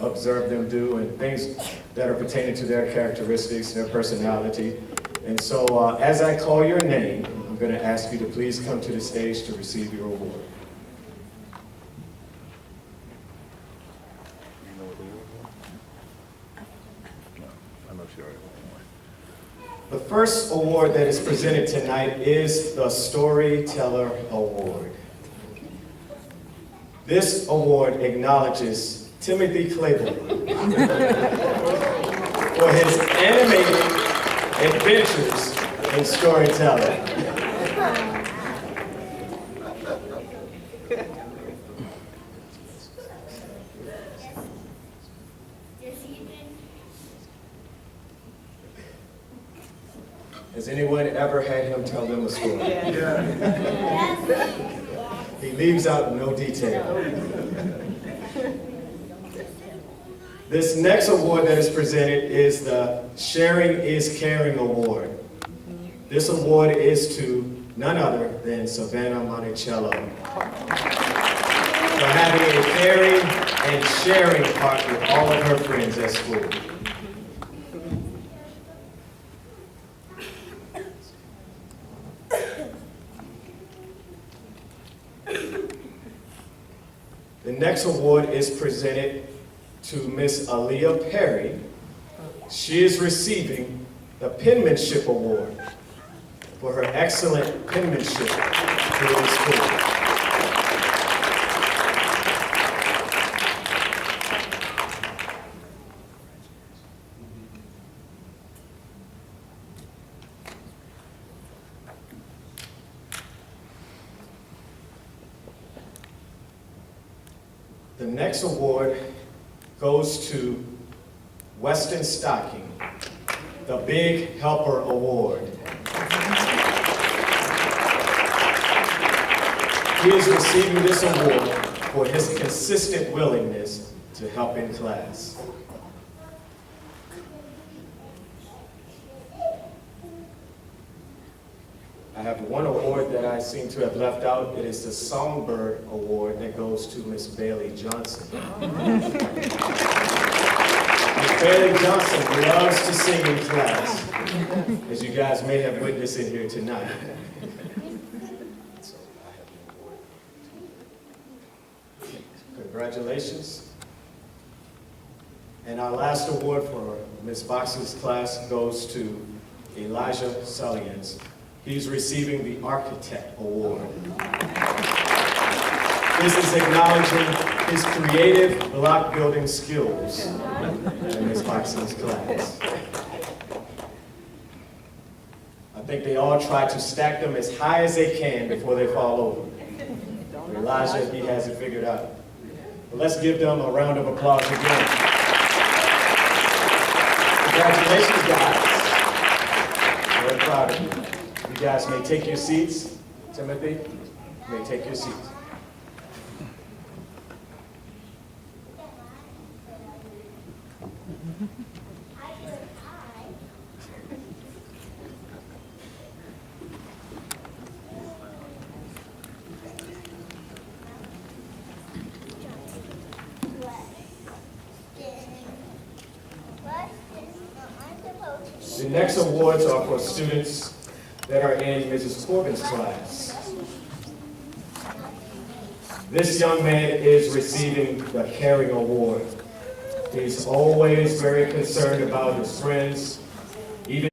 observed them do and things that are pertaining to their characteristics, their personality. And so as I call your name, I'm going to ask you to please come to the stage to receive your award. The first award that is presented tonight is the Storyteller Award. This award acknowledges Timothy Claiborne for his animated adventures in storytelling. Has anyone ever had him tell them a story? Yeah. He leaves out no detail. This next award that is presented is the Sharing is Caring Award. This award is to none other than Savannah Monticello for having a caring and sharing heart with all of her friends at school. The next award is presented to Miss Aaliyah Perry. She is receiving the Penmanship Award for her excellent penmanship here in school. The next award goes to Weston Stocking, the Big Helper Award. He is receiving this award for his consistent willingness to help in class. I have one award that I seem to have left out. It is the Songbird Award that goes to Miss Bailey Johnson. Miss Bailey Johnson loves to sing in class, as you guys may have witnessed in here tonight. So I have the award. Congratulations. And our last award for Miss Box's class goes to Elijah Sullians. He's receiving the Architect Award. This is acknowledging his creative block building skills in Ms. Boxing's class. I think they all try to stack them as high as they can before they fall over. Elijah, he has it figured out. But let's give them a round of applause again. Congratulations, guys. Very proud of you. You guys may take your seats. Timothy, you may take your seats. The next awards are for students that are in Mrs. Corbin's class. This young man is receiving the Caring Award. He's always very concerned about his friends,